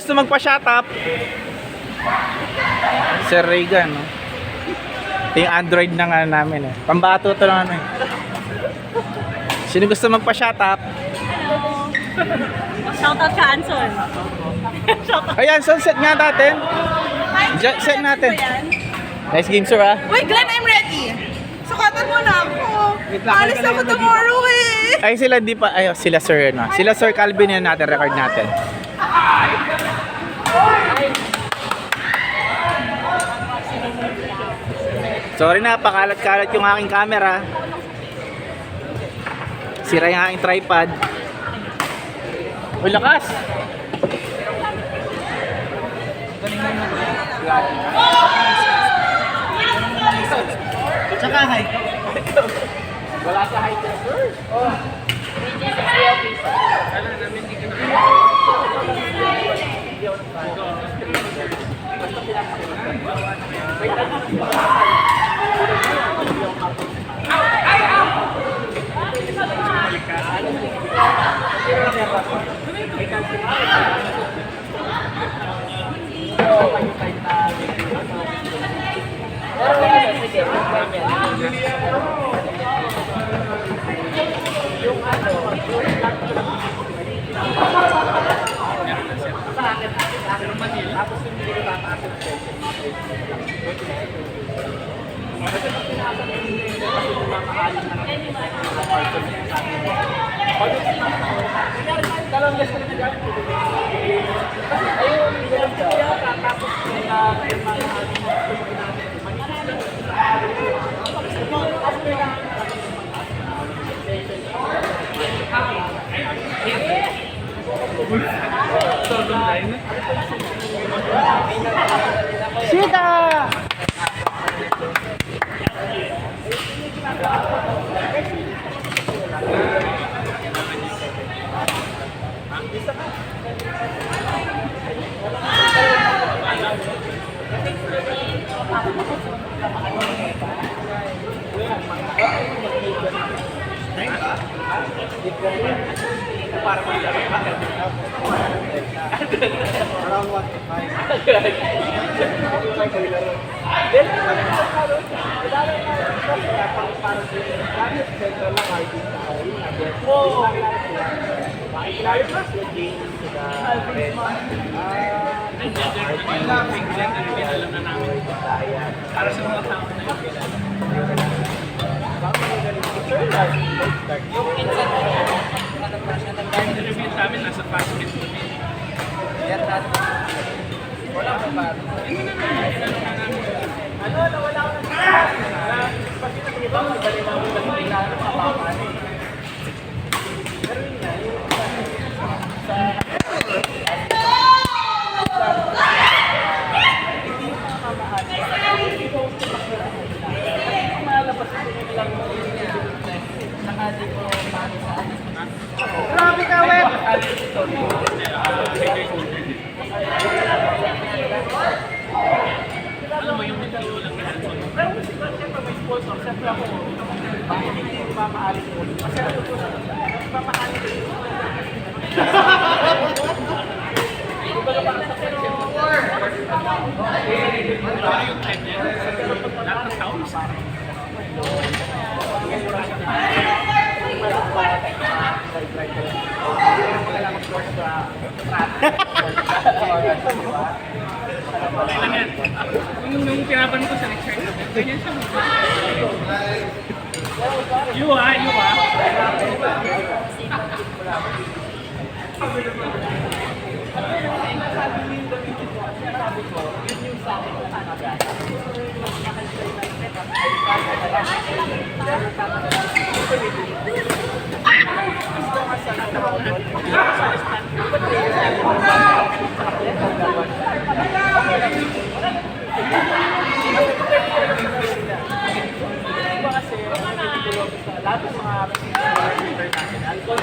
gusto magpa-shut up? Sir Reagan, no? Ito yung Android ng ano namin eh. Pambato to lang ano eh. Sino gusto magpa-shut up? Hello. Shoutout ka, Anson. Shoutout. Ayan, so set nga natin. Set natin. Nice game, sir, ha? Wait, Glenn, I'm ready. Sukatan mo na ako. Alis ako tomorrow eh. Ay, sila di pa. Ay, sila sir, no? Sila Sir Calvin yan natin, record natin. Sorry na, pakalat-kalat yung aking camera. Sira yung aking tripod. Uy, lakas! Tsaka hike. Wala sa hike. Oh. Sita! Para sa mga tao na yung interview namin nasa fast food. Wala pa ba? Ano, nawala ko na. Pati na ito, madali na ako na kapapaan. Pero yun na, yung sa grabe ka, web! Alam mo yung video lang na Hanson. Pero kasi siyempre may sponsor, siyempre ako, bakit hindi mamaalis mo? Kasi ako po, mamaalis mo. Hindi ba parang sa pero yung time niya, lahat ng tao isa. Nung tinapan ko sa lecture, ganyan siya mo. You ah.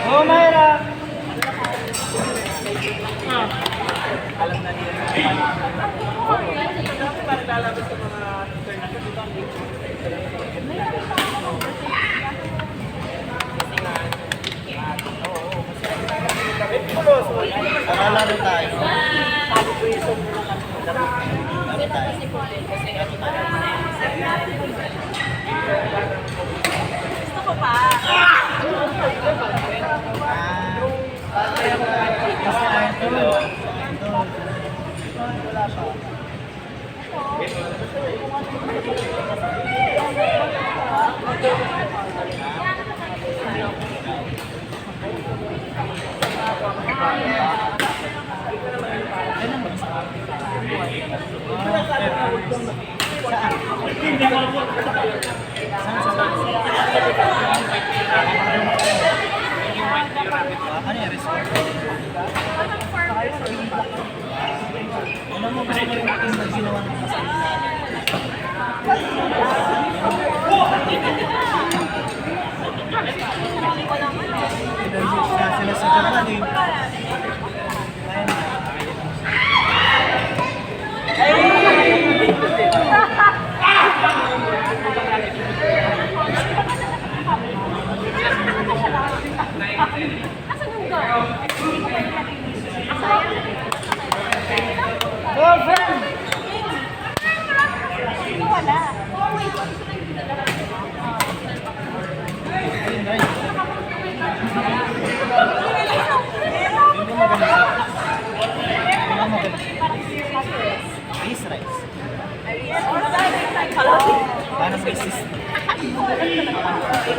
Oh, Mayra! Alam na niya. Para lalabas sa mga international. Alala rin tayo. Wala siya. Ano yung resort? Ano mo ba yung ginawa ng sila sa Japan eh. Rice rice. Paano may sis?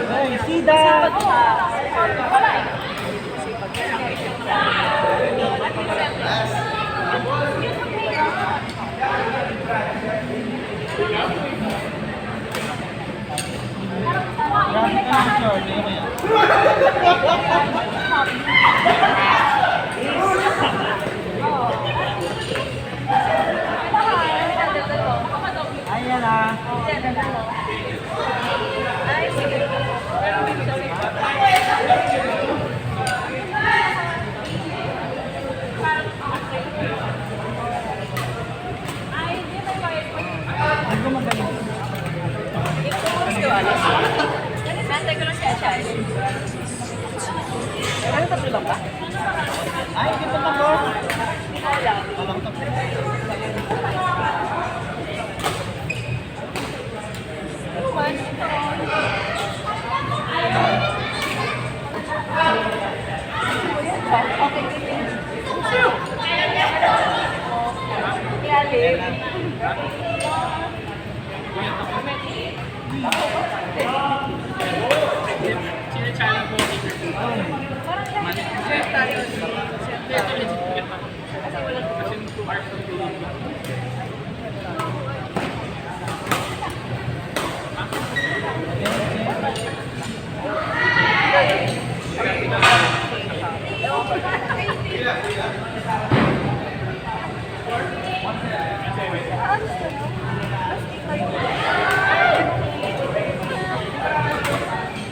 Ay, sida! Grabe ka ng short, hindi ko yan. Ayan ah. Hindi ko magaling. Nantay ko lang siya siya. Ano tatlo lang ba? Ay, hindi pa tabo. Walang tabo. Sino-channel po? Kasi 2 hours ng tulog.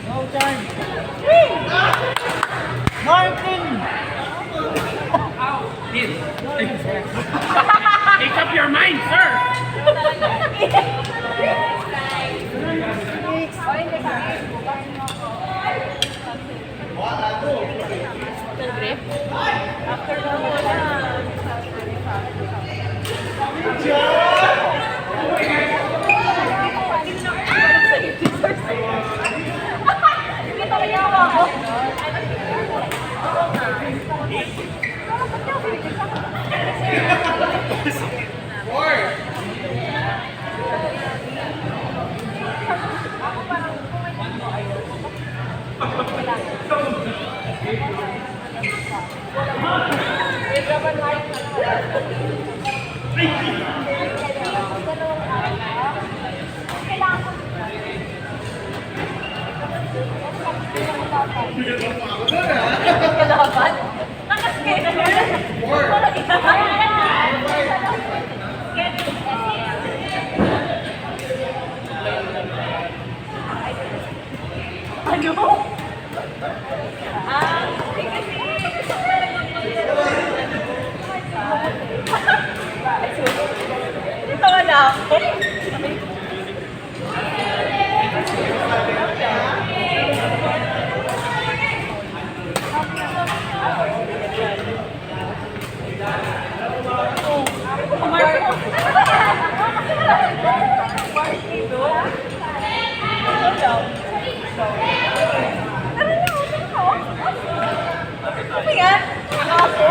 No time. Martin! Make up your mind, sir! Ano yan? Ako.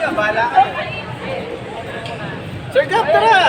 ka, bahala ka. Sir Gap, tara!